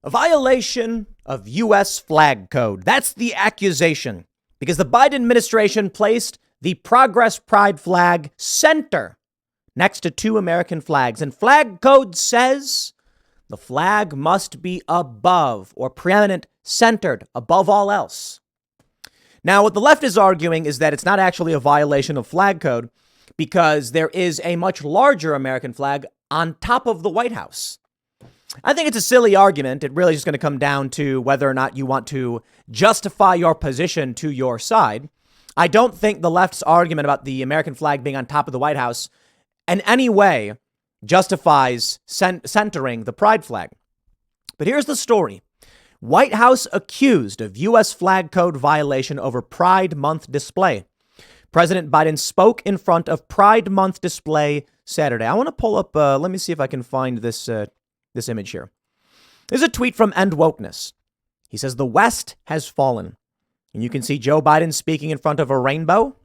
A violation of U.S. flag code. That's the accusation, because the Biden administration placed the Progress Pride flag center next to two American flags. And flag code says the flag must be above or preeminent, centered above all else. Now, what the left is arguing is that it's not actually a violation of flag code because there is a much larger American flag on top of the White House. I think it's a silly argument. It really is just going to come down to whether or not you want to justify your position to your side. I don't think the left's argument about the American flag being on top of the White House in any way justifies centering the pride flag. But here's the story. White House accused of U.S. flag code violation over Pride Month display. President Biden spoke in front of Pride Month display Saturday. I want to pull up, let me see if I can find this image here. There's a tweet from End Wokeness. He says, the West has fallen. And you can see Joe Biden speaking in front of a rainbow.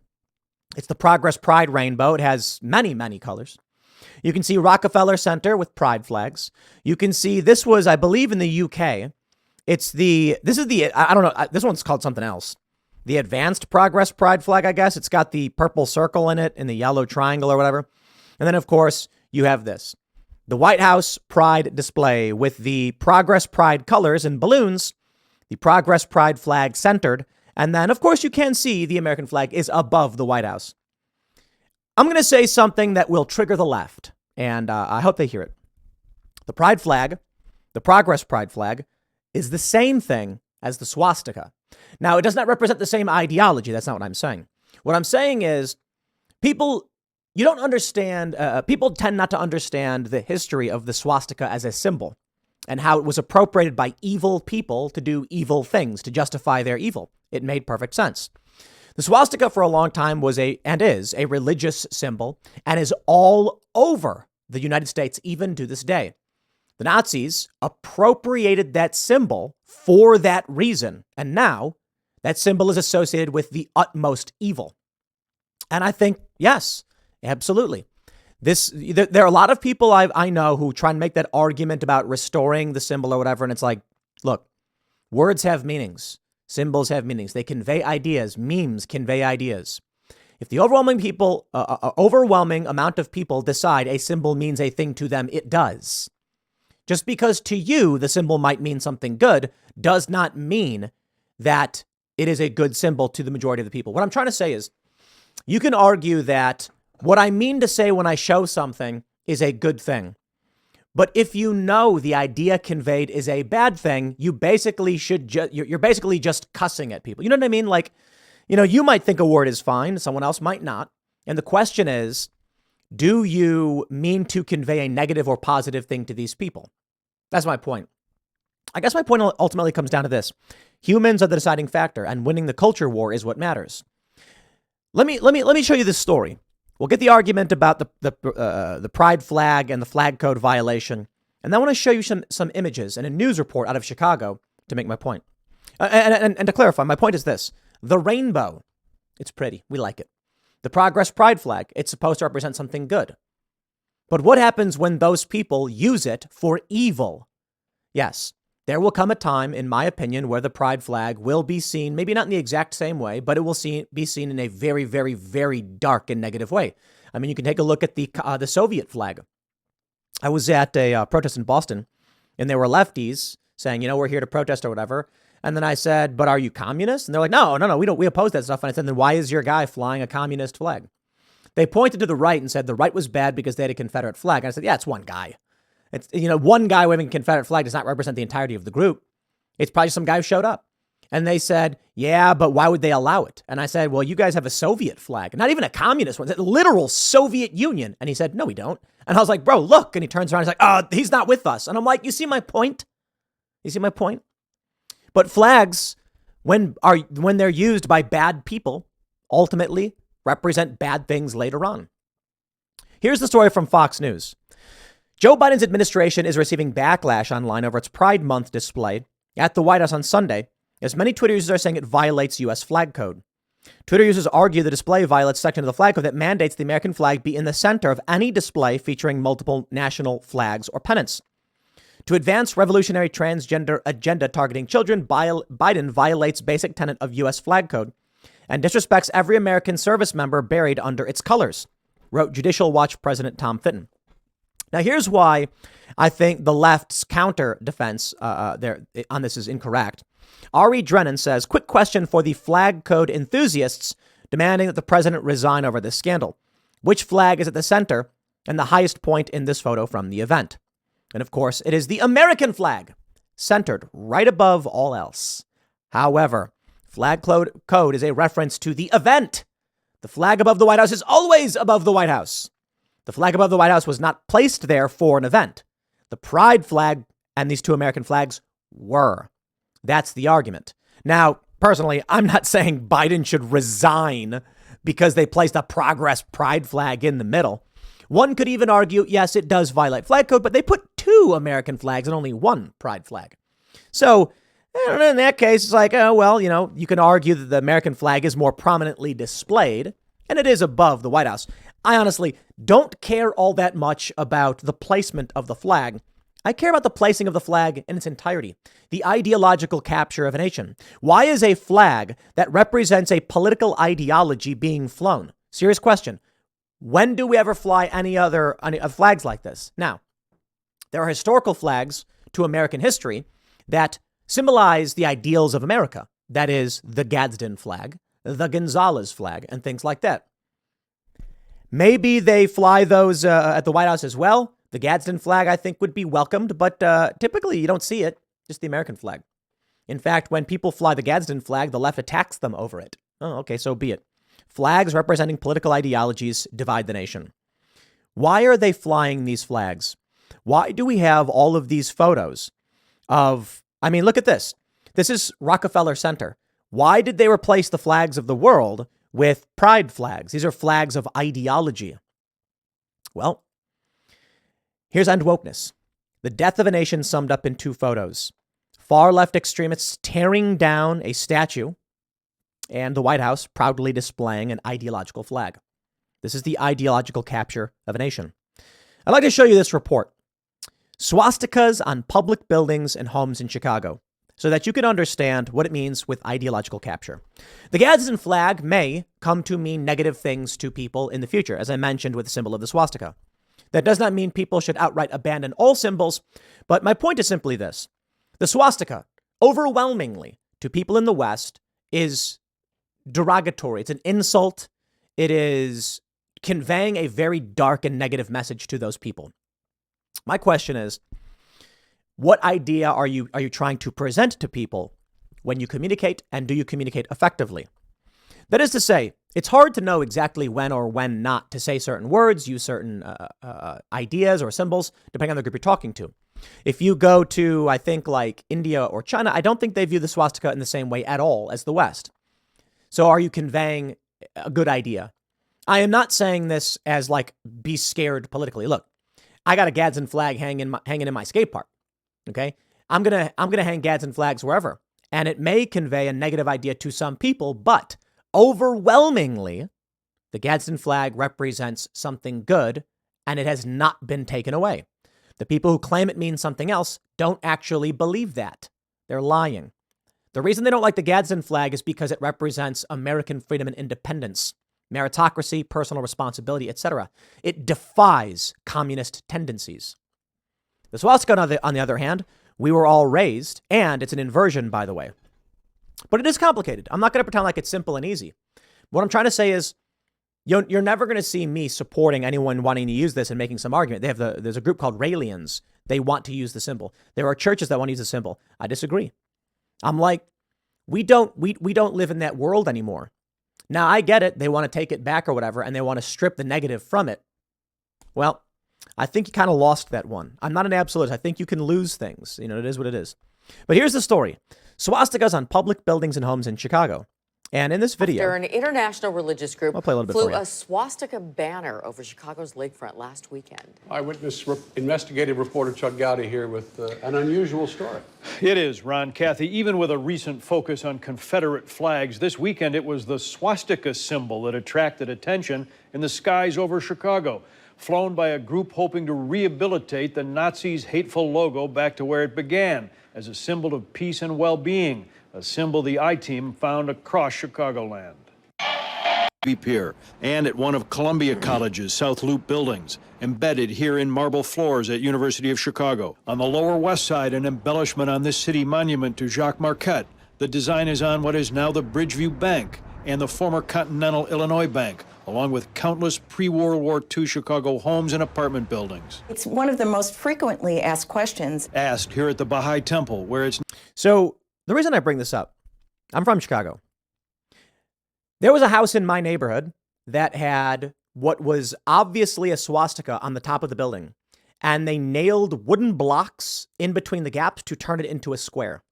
It's the Progress Pride rainbow. It has many, many colors. You can see Rockefeller Center with pride flags. You can see this was, I believe, in the UK. I don't know. This one's called something else. The Advanced Progress Pride flag, I guess. It's got the purple circle in it and the yellow triangle or whatever. And then, of course, you have this. The White House Pride display with the Progress Pride colors and balloons, the Progress Pride flag centered. And then, of course, you can see the American flag is above the White House. I'm going to say something that will trigger the left, and I hope they hear it. The pride flag, the Progress Pride flag, is the same thing as the swastika. Now, it does not represent the same ideology. That's not what I'm saying. What I'm saying is people tend not to understand the history of the swastika as a symbol and how it was appropriated by evil people to do evil things, to justify their evil. It made perfect sense. The swastika for a long time was is a religious symbol and is all over the United States, even to this day. The Nazis appropriated that symbol for that reason. And now that symbol is associated with the utmost evil. And I think, yes, absolutely. There are a lot of people I know who try and make that argument about restoring the symbol or whatever. And it's like, look, words have meanings. Symbols have meanings. They convey ideas. Memes convey ideas. If the overwhelming amount of people decide a symbol means a thing to them, it does. Just because to you the symbol might mean something good does not mean that it is a good symbol to the majority of the people. What I'm trying to say is you can argue that what I mean to say when I show something is a good thing. But if you know the idea conveyed is a bad thing, you basically you're basically just cussing at people. You know what I mean? Like, you might think a word is fine. Someone else might not. And the question is, do you mean to convey a negative or positive thing to these people? That's my point. I guess my point ultimately comes down to this. Humans are the deciding factor, and winning the culture war is what matters. Let me show you this story. We'll get the argument about the pride flag and the flag code violation. And then I want to show you some images and a news report out of Chicago to make my point. And to clarify, my point is this. The rainbow, it's pretty. We like it. The Progress Pride flag, it's supposed to represent something good. But what happens when those people use it for evil? Yes, there will come a time, in my opinion, where the pride flag will be seen, maybe not in the exact same way, but it will be seen in a very, very, very dark and negative way. I mean, you can take a look at the Soviet flag. I was at a protest in Boston, and there were lefties saying, we're here to protest or whatever. And then I said, but are you communists? And they're like, no, we oppose that stuff. And I said, then why is your guy flying a communist flag? They pointed to the right and said the right was bad because they had a Confederate flag. And I said, yeah, it's one guy. It's, one guy waving a Confederate flag does not represent the entirety of the group. It's probably some guy who showed up. And they said, yeah, but why would they allow it? And I said, well, you guys have a Soviet flag, not even a communist one, it's a literal Soviet Union. And he said, no, we don't. And I was like, bro, look. And he turns around and he's like, he's not with us. And I'm like, you see my point? But flags, when they're used by bad people, ultimately represent bad things later on. Here's the story from Fox News. Joe Biden's administration is receiving backlash online over its Pride Month display at the White House on Sunday, as many Twitter users are saying it violates U.S. flag code. Twitter users argue the display violates section of the flag code that mandates the American flag be in the center of any display featuring multiple national flags or pennants. To advance revolutionary transgender agenda targeting children, Biden violates basic tenet of U.S. flag code and disrespects every American service member buried under its colors, wrote Judicial Watch President Tom Fitton. Now, here's why I think the left's counter defense there on this is incorrect. Ari Drennan says, quick question for the flag code enthusiasts demanding that the president resign over this scandal. Which flag is at the center and the highest point in this photo from the event? And of course, it is the American flag, centered right above all else. However, flag code is a reference to the event. The flag above the White House is always above the White House. The flag above the White House was not placed there for an event. The pride flag and these two American flags were. That's the argument. Now, personally, I'm not saying Biden should resign because they placed a progress pride flag in the middle. One could even argue, yes, it does violate flag code, but they put two American flags and only one pride flag. So in that case, it's like, oh, well, you can argue that the American flag is more prominently displayed and it is above the White House. I honestly don't care all that much about the placement of the flag. I care about the placing of the flag in its entirety, the ideological capture of a nation. Why is a flag that represents a political ideology being flown? Serious question. When do we ever fly any flags like this? Now, there are historical flags to American history that symbolize the ideals of America. That is the Gadsden flag, the Gonzales flag, and things like that. Maybe they fly those at the White House as well. The Gadsden flag, I think, would be welcomed, but typically you don't see it, just the American flag. In fact, when people fly the Gadsden flag, the left attacks them over it. Oh, okay, so be it. Flags representing political ideologies divide the nation. Why are they flying these flags? Why do we have all of these photos of, look at this. This is Rockefeller Center. Why did they replace the flags of the world with pride flags? These are flags of ideology. Well, here's end wokeness. The death of a nation summed up in two photos. Far left extremists tearing down a statue and the White House proudly displaying an ideological flag. This is the ideological capture of a nation. I'd like to show you this report. Swastikas on public buildings and homes in Chicago, so that you can understand what it means with ideological capture. The Gadsden flag may come to mean negative things to people in the future, as I mentioned with the symbol of the swastika. That does not mean people should outright abandon all symbols, but my point is simply this. The swastika, overwhelmingly to people in the West, is derogatory. It's an insult. It is conveying a very dark and negative message to those people. My question is, what idea are you trying to present to people when you communicate, and do you communicate effectively? That is to say, it's hard to know exactly when or when not to say certain words, use certain ideas or symbols, depending on the group you're talking to. If you go to, I think, like India or China, I don't think they view the swastika in the same way at all as the West. So are you conveying a good idea? I am not saying this as like, be scared politically. Look, I got a Gadsden flag hanging in my skate park. Okay, I'm gonna hang Gadsden flags wherever, and it may convey a negative idea to some people, but overwhelmingly, the Gadsden flag represents something good, and it has not been taken away. The people who claim it means something else don't actually believe that. They're lying. The reason they don't like the Gadsden flag is because it represents American freedom and independence, meritocracy, personal responsibility, etc. It defies communist tendencies. The swastika, on the other hand, we were all raised, and it's an inversion, by the way. But it is complicated. I'm not going to pretend like it's simple and easy. What I'm trying to say is, you're never going to see me supporting anyone wanting to use this and making some argument. There's a group called Raelians. They want to use the symbol. There are churches that want to use the symbol. I disagree. I'm like, we don't live in that world anymore. Now, I get it. They want to take it back or whatever, and they want to strip the negative from it. Well, I think you kind of lost that one. I'm not an absolutist. I think you can lose things. It is what it is. But here's the story. Swastikas on public buildings and homes in Chicago. And in this video, after an international religious group flew a swastika banner over Chicago's lakefront last weekend. Eyewitness investigative reporter Chuck Gowdy here with an unusual story. It is, Ron, Kathy. Even with a recent focus on Confederate flags, this weekend it was the swastika symbol that attracted attention in the skies over Chicago. flown by a group hoping to rehabilitate the Nazis' hateful logo back to where it began, as a symbol of peace and well-being, a symbol the I-Team found across Chicagoland. Pier and at one of Columbia College's South Loop buildings, embedded here in marble floors at University of Chicago. On the Lower West Side, an embellishment on this city monument to Jacques Marquette. The design is on what is now the Bridgeview Bank and the former Continental Illinois Bank, along with countless pre-World War II Chicago homes and apartment buildings. It's one of the most frequently asked questions. Asked here at the Baha'i Temple, where it's... So the reason I bring this up, I'm from Chicago. There was a house in my neighborhood that had what was obviously a swastika on the top of the building, and they nailed wooden blocks in between the gaps to turn it into a square.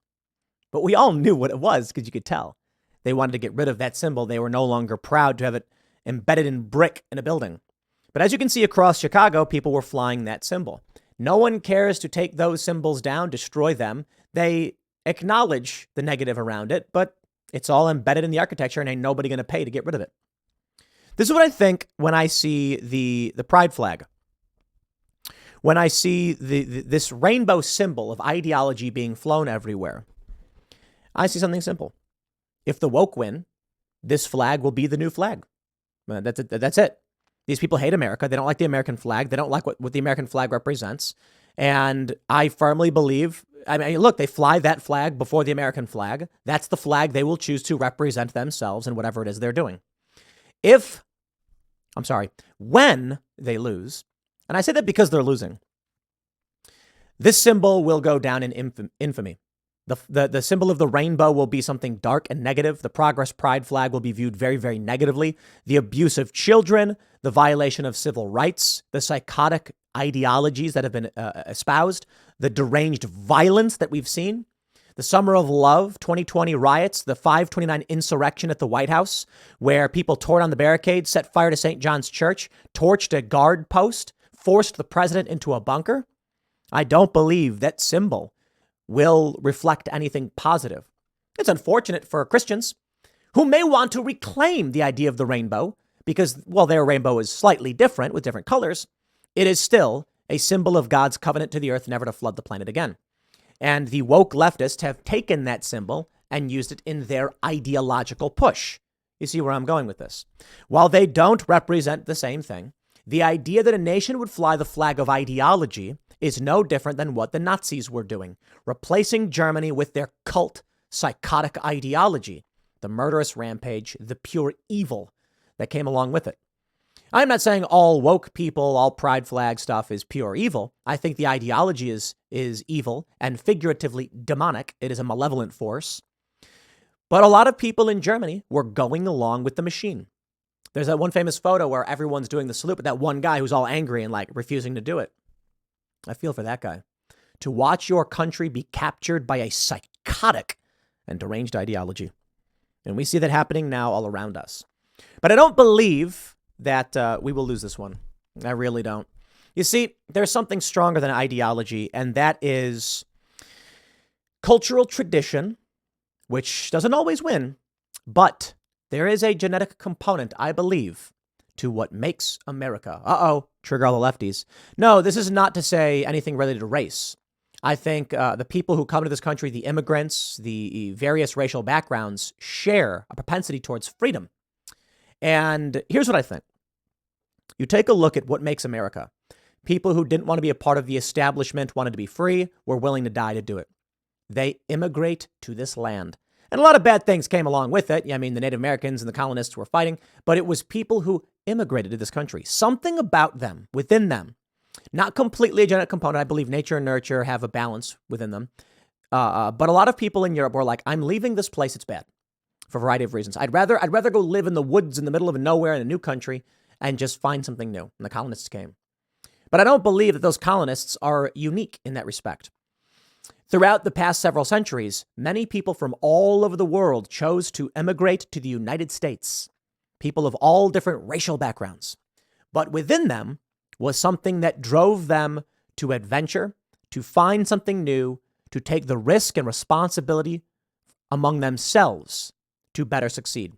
But we all knew what it was because you could tell. They wanted to get rid of that symbol. They were no longer proud to have it embedded in brick in a building. But as you can see across Chicago, people were flying that symbol. No one cares to take those symbols down, destroy them. They acknowledge the negative around it, but it's all embedded in the architecture and ain't nobody going to pay to get rid of it. This is what I think when I see the pride flag. When I see this rainbow symbol of ideology being flown everywhere, I see something simple. If the woke win, this flag will be the new flag. That's it. These people hate America. They don't like the American flag. They don't like what the American flag represents. And I firmly believe, I mean, look, they fly that flag before the American flag. That's the flag they will choose to represent themselves in whatever it is they're doing. When they lose, and I say that because they're losing, this symbol will go down in infamy. The symbol of the rainbow will be something dark and negative. The Progress Pride flag will be viewed very, very negatively. The abuse of children, the violation of civil rights, the psychotic ideologies that have been espoused, the deranged violence that we've seen, the Summer of Love 2020 riots, the 529 insurrection at the White House, where people tore down the barricades, set fire to St. John's Church, torched a guard post, forced the president into a bunker. I don't believe that symbol will reflect anything positive. It's unfortunate for Christians who may want to reclaim the idea of the rainbow because, well, their rainbow is slightly different with different colors. It is still a symbol of God's covenant to the earth never to flood the planet again. And the woke leftists have taken that symbol and used it in their ideological push. You see where I'm going with this? While they don't represent the same thing, the idea that a nation would fly the flag of ideology is no different than what the Nazis were doing, replacing Germany with their cult, psychotic ideology, the murderous rampage, the pure evil that came along with it. I'm not saying all woke people, all pride flag stuff is pure evil. I think the ideology is evil and figuratively demonic. It is a malevolent force. But a lot of people in Germany were going along with the machine. There's that one famous photo where everyone's doing the salute, but that one guy who's all angry and like refusing to do it. I feel for that guy. To watch your country be captured by a psychotic and deranged ideology. And we see that happening now all around us. But I don't believe that we will lose this one. I really don't. You see, there's something stronger than ideology, and that is cultural tradition, which doesn't always win, but there is a genetic component, I believe, to what makes America. Trigger all the lefties. No, this is not to say anything related to race. I think the people who come to this country, the immigrants, the various racial backgrounds, share a propensity towards freedom. And here's what I think. You take a look at what makes America. People who didn't want to be a part of the establishment, wanted to be free, were willing to die to do it. They immigrate to this land. And a lot of bad things came along with it. I mean, the Native Americans and the colonists were fighting, but it was people who immigrated to this country. Something about them, within them, not completely a genetic component. I believe nature and nurture have a balance within them. But a lot of people in Europe were like, I'm leaving this place. It's bad for a variety of reasons. I'd rather go live in the woods in the middle of nowhere in a new country and just find something new. And the colonists came. But I don't believe that those colonists are unique in that respect. Throughout the past several centuries, many people from all over the world chose to emigrate to the United States. People of all different racial backgrounds. But within them was something that drove them to adventure, to find something new, to take the risk and responsibility among themselves to better succeed.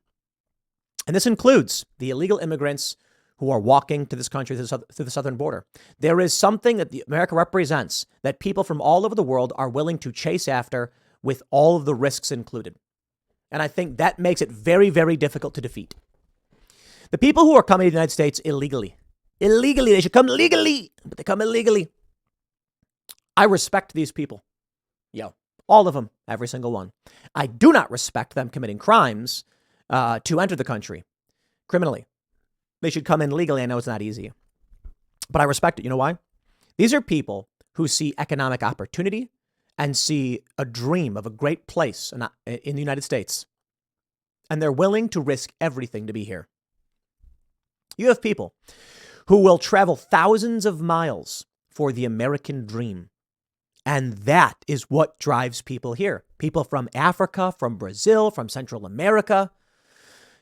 And this includes the illegal immigrants who are walking to this country through the southern border. There is something that America represents that people from all over the world are willing to chase after with all of the risks included. And I think that makes it very, very difficult to defeat. The people who are coming to the United States illegally, they should come legally, but they come illegally. I respect these people. All of them, every single one. I do not respect them committing crimes to enter the country criminally. They should come in legally. I know it's not easy, but I respect it. You know why? These are people who see economic opportunity and see a dream of a great place in the United States. And they're willing to risk everything to be here. You have people who will travel thousands of miles for the American dream. And that is what drives people here. People from Africa, from Brazil, from Central America,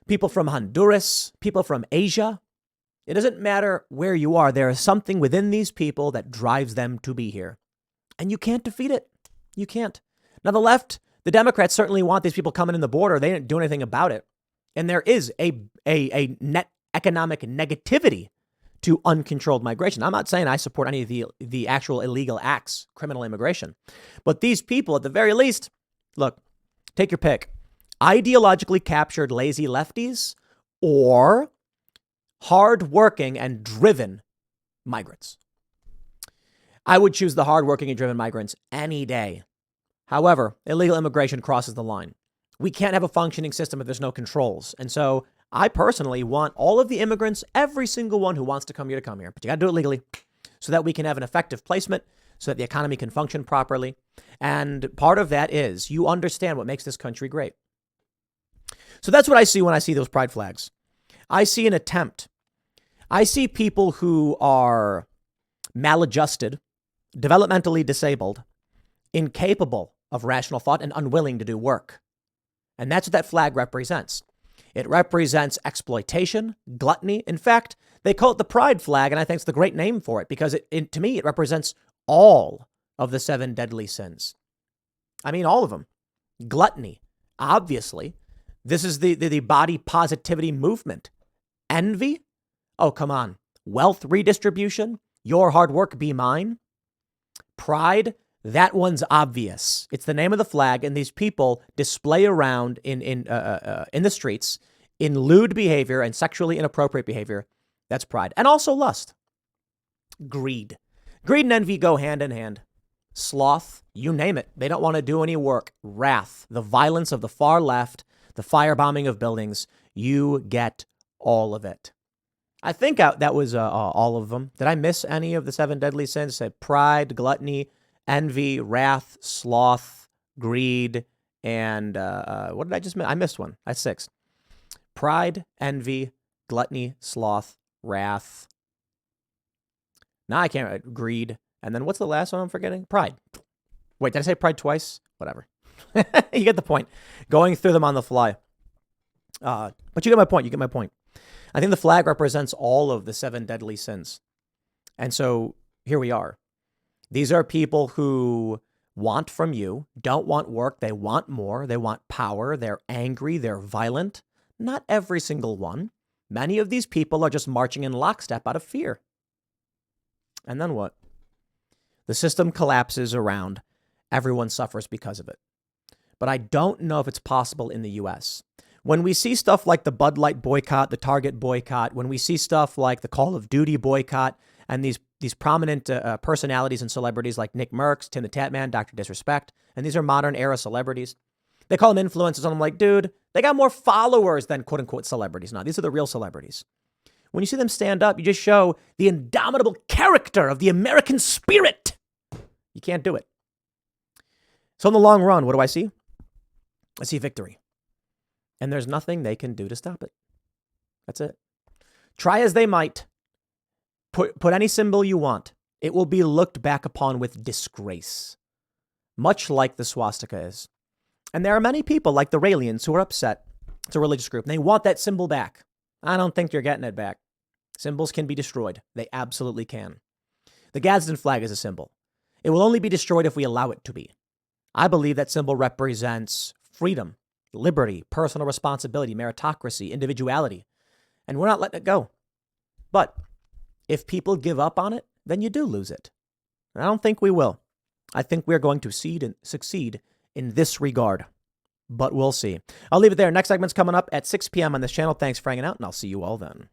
people from Honduras, people from Asia. It doesn't matter where you are. There is something within these people that drives them to be here. And you can't defeat it. You can't. Now, the left, the Democrats certainly want these people coming in the border. They didn't do anything about it. And there is a net economic negativity to uncontrolled migration. I'm not saying I support any of the actual illegal acts, criminal immigration. But these people, at the very least, look, take your pick. Ideologically captured lazy lefties or hardworking and driven migrants. I would choose the hardworking and driven migrants any day. However, illegal immigration crosses the line. We can't have a functioning system if there's no controls. And so I personally want all of the immigrants, every single one who wants to come here, But you got to do it legally so that we can have an effective placement, so that the economy can function properly. And part of that is you understand what makes this country great. So that's what I see when I see those pride flags. I see an attempt. I see people who are maladjusted, developmentally disabled, incapable of rational thought, and unwilling to do work. And that's what that flag represents. It represents exploitation, gluttony. In fact, they call it the pride flag, and I think it's the great name for it because to me, it represents all of the 7 deadly sins. I mean, all of them. Gluttony, obviously. This is the body positivity movement. Envy? Oh, come on. Wealth redistribution? Your hard work be mine? Pride? That one's obvious. It's the name of the flag, and these people display around in the streets in lewd behavior and sexually inappropriate behavior. That's pride. And also lust. Greed. Greed and envy go hand in hand. Sloth, you name it. They don't want to do any work. Wrath, the violence of the far left, the firebombing of buildings. You get all of it. I think that was all of them. Did I miss any of the 7 deadly sins? Said pride, gluttony, envy, wrath, sloth, greed, and what did I just miss? I missed one. That's 6. Pride, envy, gluttony, sloth, wrath. Now I can't. Greed. And then what's the last one I'm forgetting? Pride. Wait, did I say pride twice? Whatever. You get the point. Going through them on the fly. But you get my point. I think the flag represents all of the 7 deadly sins. And so here we are. These are people who want from you, don't want work. They want more. They want power. They're angry. They're violent. Not every single one. Many of these people are just marching in lockstep out of fear. And then what? The system collapses around. Everyone suffers because of it. But I don't know if it's possible in the U.S. When we see stuff like the Bud Light boycott, the Target boycott, when we see stuff like the Call of Duty boycott, and these prominent personalities and celebrities like Nick Merckx, Tim the Tatman, Dr. Disrespect, and these are modern era celebrities. They call them influencers, and I'm like, dude, they got more followers than quote unquote celebrities now. These are the real celebrities. When you see them stand up, you just show the indomitable character of the American spirit. You can't do it. So in the long run, what do I see? I see victory. And there's nothing they can do to stop it. That's it. Try as they might. Put any symbol you want. It will be looked back upon with disgrace. Much like the swastika is. And there are many people like the Raelians who are upset. It's a religious group. And they want that symbol back. I don't think you're getting it back. Symbols can be destroyed. They absolutely can. The Gadsden flag is a symbol. It will only be destroyed if we allow it to be. I believe that symbol represents freedom, liberty, personal responsibility, meritocracy, individuality. And we're not letting it go. But if people give up on it, then you do lose it. And I don't think we will. I think we're going to succeed in this regard. But we'll see. I'll leave it there. Next segment's coming up at 6 p.m. on this channel. Thanks for hanging out, and I'll see you all then.